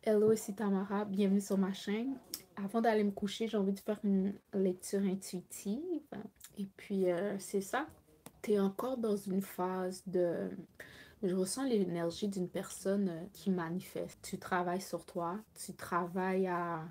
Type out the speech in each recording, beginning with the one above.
Hello, ici Tamara, bienvenue sur ma chaîne. Avant d'aller me coucher, j'ai envie de faire une lecture intuitive. Et puis, c'est ça. Tu es encore dans une phase de... Je ressens l'énergie d'une personne qui manifeste. Tu travailles sur toi, tu travailles à...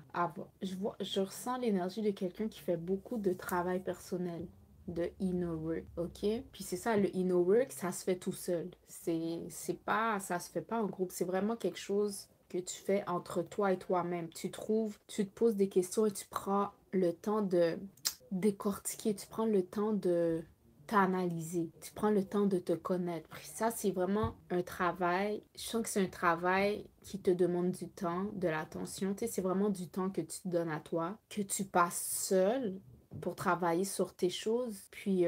je ressens l'énergie de quelqu'un qui fait beaucoup de travail personnel, de inner work, ok? Puis c'est ça, le inner work, ça se fait tout seul. C'est pas, ça se fait pas en groupe, c'est vraiment quelque chose que tu fais entre toi et toi-même. Tu te poses des questions et tu prends le temps de décortiquer, tu prends le temps de t'analyser, tu prends le temps de te connaître. Puis ça, c'est vraiment un travail, je sens que c'est un travail qui te demande du temps, de l'attention. Tu sais, c'est vraiment du temps que tu te donnes à toi, que tu passes seul pour travailler sur tes choses. Puis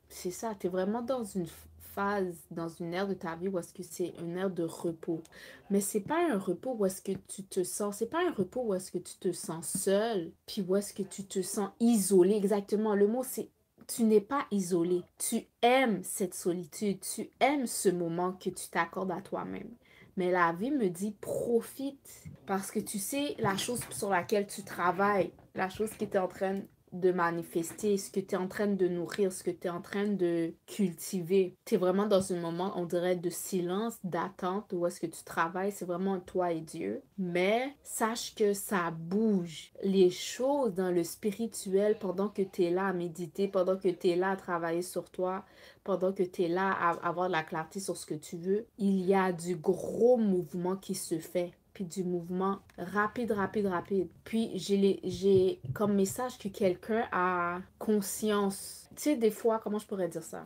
c'est ça, tu es vraiment dans une phase, dans une ère de ta vie où est-ce que c'est une ère de repos. Mais c'est pas un repos où est-ce que tu te sens, c'est pas un repos où est-ce que tu te sens seul, puis où est-ce que tu te sens isolé. Exactement, le mot c'est tu n'es pas isolé. Tu aimes cette solitude, tu aimes ce moment que tu t'accordes à toi-même. Mais la vie me dit profite parce que tu sais la chose sur laquelle tu travailles, la chose qui est en train de manifester, ce que tu es en train de nourrir, ce que tu es en train de cultiver. Tu es vraiment dans un moment, on dirait, de silence, d'attente, où est-ce que tu travailles, c'est vraiment toi et Dieu. Mais sache que ça bouge. Les choses dans le spirituel, pendant que tu es là à méditer, pendant que tu es là à travailler sur toi, pendant que tu es là à avoir de la clarté sur ce que tu veux, il y a du gros mouvement qui se fait puis du mouvement rapide, rapide, rapide. Puis j'ai comme message que quelqu'un a conscience. Tu sais, des fois, comment je pourrais dire ça?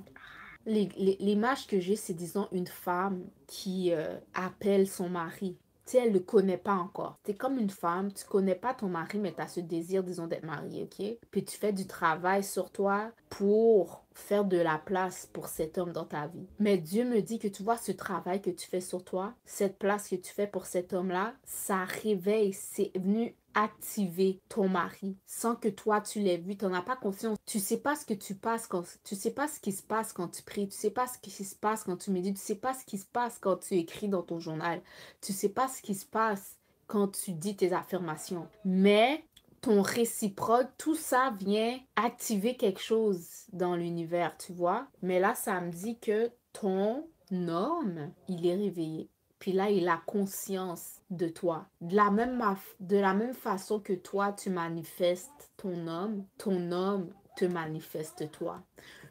L'image que j'ai, c'est disons une femme qui appelle son mari. Tu sais, elle ne le connaît pas encore. Tu es comme une femme, tu connais pas ton mari, mais tu as ce désir, disons, d'être mariée, ok? Puis tu fais du travail sur toi pour faire de la place pour cet homme dans ta vie. Mais Dieu me dit que tu vois ce travail que tu fais sur toi, cette place que tu fais pour cet homme-là, ça réveille, c'est venu activer ton mari sans que toi tu l'aies vu, tu n'en as pas conscience. Tu sais pas ce que tu passes quand tu sais pas ce qui se passe quand tu pries, tu sais pas ce qui se passe quand tu médites, tu sais pas ce qui se passe quand tu écris dans ton journal. Tu sais pas ce qui se passe quand tu dis tes affirmations. Mais ton réciproque, tout ça vient activer quelque chose dans l'univers, tu vois. Mais là, ça me dit que ton homme, il est réveillé. Puis là, il a conscience de toi. De la même façon que toi, tu manifestes ton homme te manifeste toi.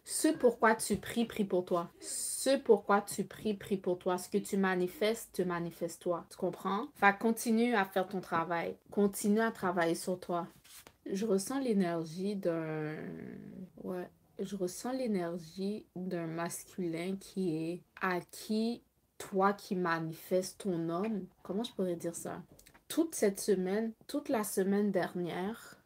Ce pourquoi tu pries, prie pour toi. Ce pourquoi tu pries, prie pour toi. Ce que tu manifestes, te manifeste toi. Tu comprends? Fait continue à faire ton travail. Continue à travailler sur toi. Je ressens l'énergie d'un... Ouais. Je ressens l'énergie d'un masculin qui est à qui toi qui manifestes ton homme. Comment je pourrais dire ça? Toute cette semaine, toute la semaine dernière,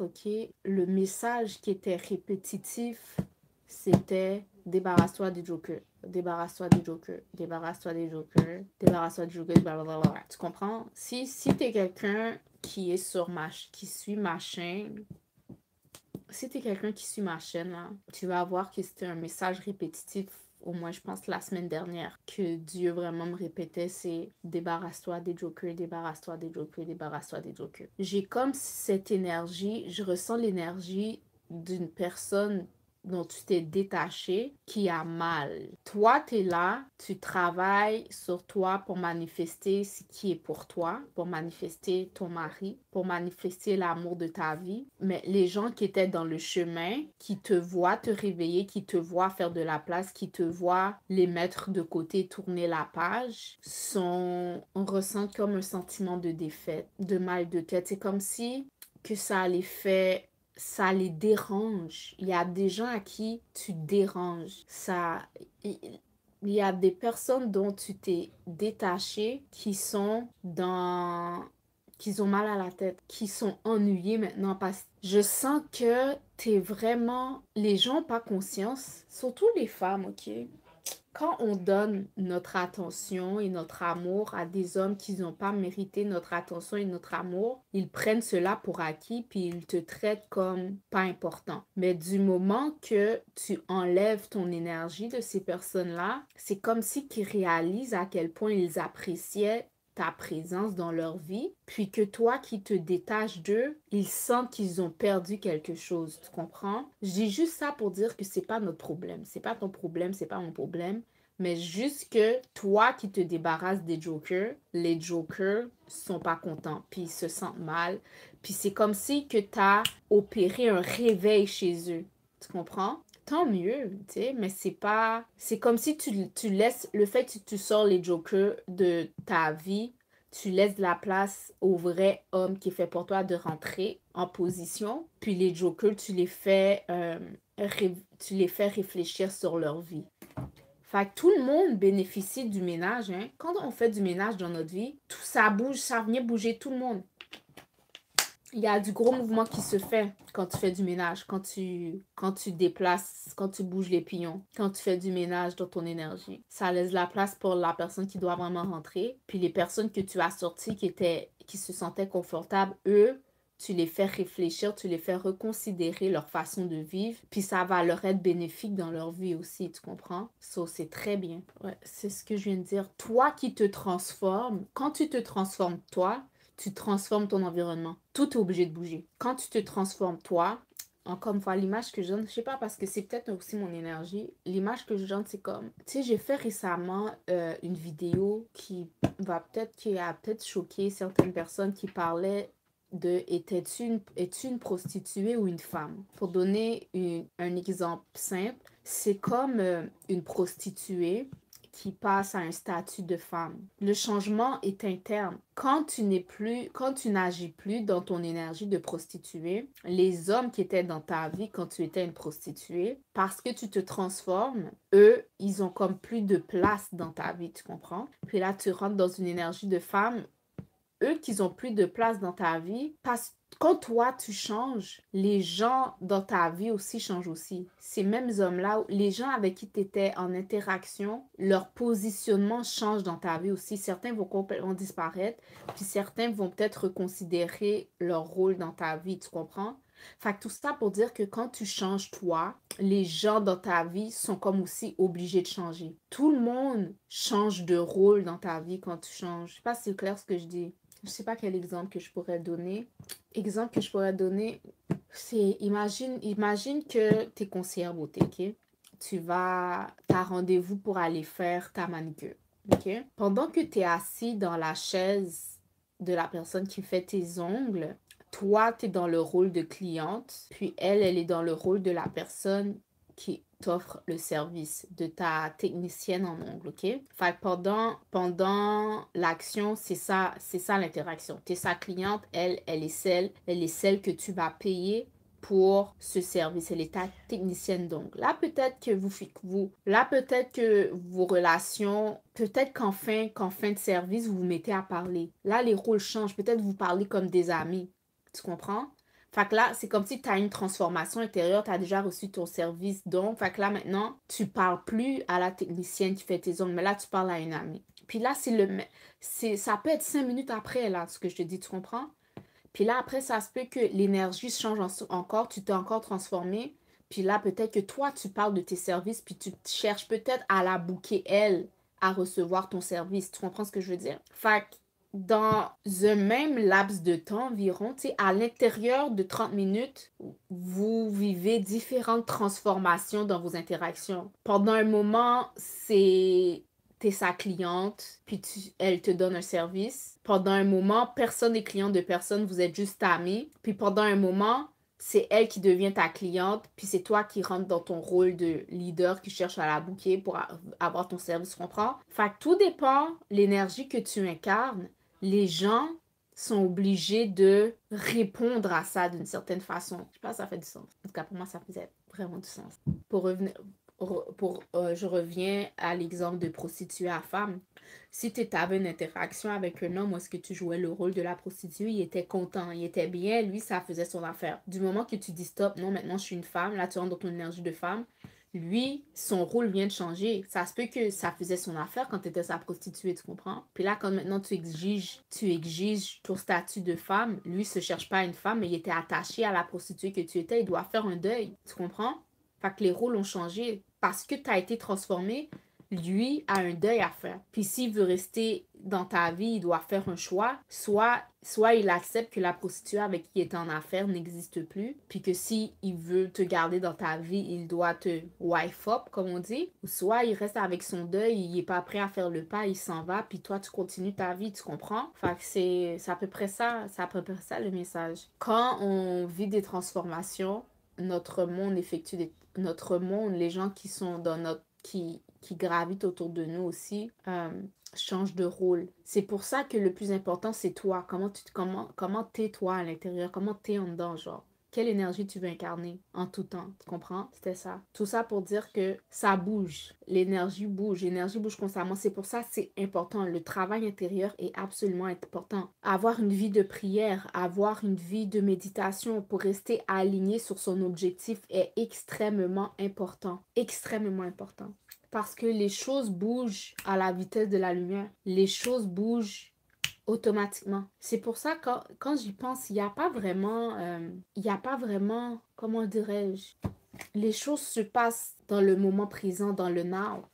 ok, le message qui était répétitif, c'était débarrasse-toi du Joker, débarrasse-toi du Joker, débarrasse-toi du Joker, débarrasse-toi du Joker, blablabla. Tu comprends? Si t'es quelqu'un qui est qui suit ma chaîne, si t'es quelqu'un qui suit ma chaîne, là, tu vas voir que c'était un message répétitif, au moins je pense la semaine dernière, que Dieu vraiment me répétait, c'est débarrasse-toi des jokers, débarrasse-toi des jokers, débarrasse-toi des jokers. J'ai comme cette énergie, je ressens l'énergie d'une personne dont tu t'es détaché qui a mal. Toi, tu es là, tu travailles sur toi pour manifester ce qui est pour toi, pour manifester ton mari, pour manifester l'amour de ta vie. Mais les gens qui étaient dans le chemin, qui te voient te réveiller, qui te voient faire de la place, qui te voient les mettre de côté, tourner la page, on ressent comme un sentiment de défaite, de mal de tête. C'est comme si que ça les dérange. Il y a des gens à qui tu déranges. Il y a des personnes dont tu t'es détaché qui ont mal à la tête, qui sont ennuyés maintenant parce que je sens que t'es vraiment, les gens n'ont pas conscience, surtout les femmes, ok? quand on donne notre attention et notre amour à des hommes qui n'ont pas mérité notre attention et notre amour, ils prennent cela pour acquis puis ils te traitent comme pas important. Mais du moment que tu enlèves ton énergie de ces personnes-là, c'est comme si qu'ils réalisent à quel point ils appréciaient ta présence dans leur vie, puis que toi qui te détaches d'eux, ils sentent qu'ils ont perdu quelque chose, tu comprends? Je dis juste ça pour dire que c'est pas notre problème, c'est pas ton problème, c'est pas mon problème, mais juste que toi qui te débarrasses des jokers, les jokers sont pas contents, puis ils se sentent mal, puis c'est comme si que t'as opéré un réveil chez eux, tu comprends? Tant mieux, tu sais, mais c'est pas... C'est comme si tu laisses... Le fait que tu sors les jokers de ta vie, tu laisses de la place au vrai homme qui est fait pour toi de rentrer en position, puis les jokers, tu les fais réfléchir sur leur vie. Fait que tout le monde bénéficie du ménage, hein. Quand on fait du ménage dans notre vie, tout ça bouge, ça vient bouger tout le monde. Il y a du gros mouvement qui se fait quand tu fais du ménage, quand tu déplaces, quand tu bouges les pions, quand tu fais du ménage dans ton énergie. Ça laisse la place pour la personne qui doit vraiment rentrer. Puis les personnes que tu as sorties qui se sentaient confortables, eux, tu les fais réfléchir, tu les fais reconsidérer leur façon de vivre, puis ça va leur être bénéfique dans leur vie aussi, tu comprends? Ça, c'est très bien. Ouais, c'est ce que je viens de dire. Toi qui te transformes, quand tu te transformes toi, tu transformes ton environnement. Tout est obligé de bouger. Quand tu te transformes toi, encore une fois, l'image que je donne, je sais pas, parce que c'est peut-être aussi mon énergie, l'image que je donne, c'est comme, tu sais, j'ai fait récemment une vidéo qui a peut-être choqué certaines personnes qui parlaient de es-tu une prostituée ou une femme? Pour donner un exemple simple, c'est comme une prostituée qui passe à un statut de femme. Le changement est interne. Quand tu n'agis plus dans ton énergie de prostituée, les hommes qui étaient dans ta vie quand tu étais une prostituée, parce que tu te transformes, eux, ils ont comme plus de place dans ta vie, tu comprends? Puis là, tu rentres dans une énergie de femme, eux qui ont plus de place dans ta vie, parce que quand toi tu changes, les gens dans ta vie aussi changent aussi. Ces mêmes hommes-là, les gens avec qui tu étais en interaction, leur positionnement change dans ta vie aussi. Certains vont complètement disparaître, puis certains vont peut-être reconsidérer leur rôle dans ta vie, tu comprends? Fait que tout ça pour dire que quand tu changes toi, les gens dans ta vie sont comme aussi obligés de changer. Tout le monde change de rôle dans ta vie quand tu changes. Je sais pas si c'est clair ce que je dis. Je sais pas quel exemple que je pourrais donner. Exemple que je pourrais donner, c'est imagine que tu es conseillère beauté, ok? T'as rendez-vous pour aller faire ta manicure, ok? Pendant que tu es assis dans la chaise de la personne qui fait tes ongles, toi, tu es dans le rôle de cliente, puis elle est dans le rôle de la personne qui t'offre le service, de ta technicienne en ongles, ok? Fait que pendant l'action, c'est ça l'interaction. Tu es sa cliente, elle est celle que tu vas payer pour ce service. Elle est ta technicienne d'ongles. Là, peut-être que vos relations, peut-être qu'en fin de service, vous vous mettez à parler. Là, les rôles changent. Peut-être vous parlez comme des amis. Tu comprends? Fait que là, c'est comme si tu as une transformation intérieure, tu as déjà reçu ton service. Donc, fait que là, maintenant, tu parles plus à la technicienne qui fait tes ongles, mais là, tu parles à une amie. Puis là, ça peut être 5 minutes après, là, ce que je te dis, tu comprends? Puis là, après, ça se peut que l'énergie change encore, tu t'es encore transformé. Puis là, peut-être que toi, tu parles de tes services, puis tu cherches peut-être à la booker, elle, à recevoir ton service. Tu comprends ce que je veux dire? Fait que dans un même laps de temps environ, tu sais, à l'intérieur de 30 minutes, vous vivez différentes transformations dans vos interactions. Pendant un moment, t'es sa cliente, puis elle te donne un service. Pendant un moment, personne n'est client de personne, vous êtes juste amis. Puis pendant un moment, c'est elle qui devient ta cliente, puis c'est toi qui rentres dans ton rôle de leader qui cherche à la booker pour avoir ton service, tu comprends? Fait que tout dépend l'énergie que tu incarnes. Les gens sont obligés de répondre à ça d'une certaine façon. Je sais pas si ça fait du sens. En tout cas, pour moi, ça faisait vraiment du sens. Je reviens à l'exemple de prostituée à femme. Si tu avais une interaction avec un homme où est-ce que tu jouais le rôle de la prostituée, il était content, il était bien, lui, ça faisait son affaire. Du moment que tu dis stop, non, maintenant je suis une femme, là tu rentres dans ton énergie de femme, Lui, son rôle vient de changer. Ça se peut que ça faisait son affaire quand tu étais sa prostituée, tu comprends? Puis là, quand maintenant tu exiges ton statut de femme, lui se cherche pas une femme, mais il était attaché à la prostituée que tu étais. Il doit faire un deuil, tu comprends? Fait que les rôles ont changé. Parce que tu as été transformé, lui a un deuil à faire. Puis s'il veut rester dans ta vie, il doit faire un choix. Soit il accepte que la prostituée avec qui il est en affaires n'existe plus, puis que si il veut te garder dans ta vie, il doit te wife up, comme on dit. Ou soit il reste avec son deuil, il est pas prêt à faire le pas, il s'en va, puis toi tu continues ta vie, tu comprends? Fait que c'est à peu près ça, c'est à peu près ça le message. Quand on vit des transformations, notre monde, les gens qui sont dans notre qui gravitent autour de nous aussi changent de rôle. C'est pour ça que le plus important, c'est toi. Comment t'es toi à l'intérieur? Comment t'es en dedans, genre? Quelle énergie tu veux incarner en tout temps? Tu comprends? C'était ça. Tout ça pour dire que ça bouge. L'énergie bouge constamment. C'est pour ça que c'est important. Le travail intérieur est absolument important. Avoir une vie de prière, avoir une vie de méditation pour rester aligné sur son objectif est extrêmement important. Extrêmement important. Parce que les choses bougent à la vitesse de la lumière. Les choses bougent automatiquement. C'est pour ça que quand j'y pense, il n'y a pas vraiment, comment dirais-je, les choses se passent dans le moment présent, dans le now.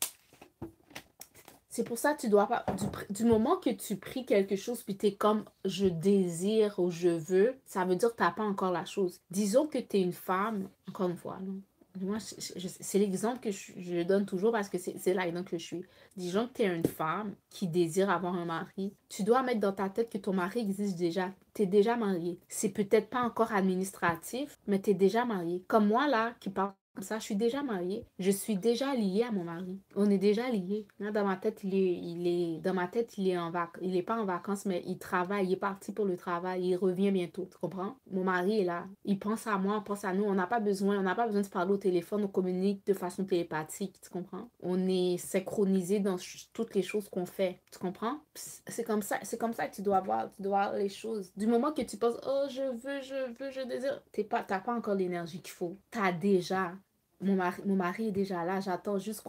C'est pour ça que tu dois pas, du moment que tu pries quelque chose puis t'es comme je désire ou je veux, ça veut dire que t'as pas encore la chose. Disons que t'es une femme, encore une fois, non? Moi, c'est l'exemple que je donne toujours parce que c'est là-dedans que je suis. Disons que tu es une femme qui désire avoir un mari. Tu dois mettre dans ta tête que ton mari existe déjà. Tu es déjà mariée. C'est peut-être pas encore administratif, mais tu es déjà mariée. Comme moi, là, qui parle comme ça, je suis déjà mariée. Je suis déjà liée à mon mari. On est déjà liés. Là, dans ma tête, dans ma tête, il est pas en vacances, mais il travaille. Il est parti pour le travail. Il revient bientôt. Tu comprends? Mon mari est là. Il pense à moi, on pense à nous. On n'a pas besoin de se parler au téléphone. On communique de façon télépathique. Tu comprends? On est synchronisé dans toutes les choses qu'on fait. Tu comprends? C'est comme ça que tu dois voir les choses. Du moment que tu penses, oh, je désire, t'as pas encore l'énergie qu'il faut. T'as déjà. Mon mari est déjà là. J'attends juste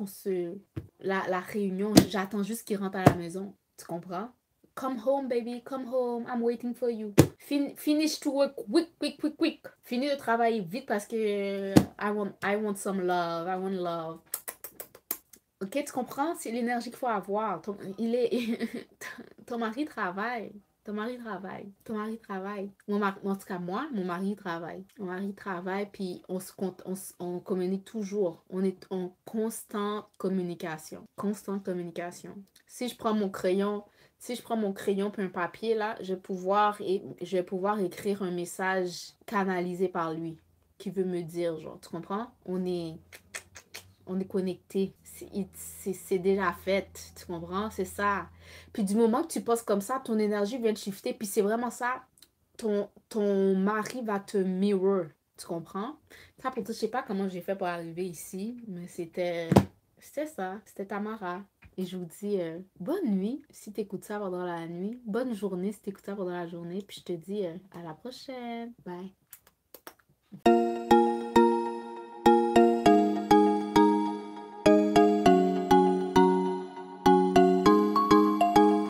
la réunion, j'attends juste qu'il rentre à la maison. Tu comprends? Come home, baby. Come home. I'm waiting for you. Finish to work quick. Finis de travailler vite parce que I want some love. I want love. Ok, tu comprends? C'est l'énergie qu'il faut avoir. Ton mari travaille. Ton mari travaille. Ton mari travaille. En tout cas, moi, mon mari travaille. Mon mari travaille, puis on communique toujours. On est en constante communication. Constante communication. Si je prends mon crayon puis un papier, là, je vais pouvoir écrire un message canalisé par lui qui veut me dire, genre, tu comprends? On est connecté. C'est déjà fait. Tu comprends? C'est ça. Puis du moment que tu penses comme ça, ton énergie vient de shifter. Puis c'est vraiment ça. Ton mari va te mirror. Tu comprends? Ça, pour tout, je sais pas comment j'ai fait pour arriver ici, mais c'était ça. C'était Tamara. Et je vous dis bonne nuit si tu écoutes ça pendant la nuit. Bonne journée si tu écoutes ça pendant la journée. Puis je te dis à la prochaine. Bye.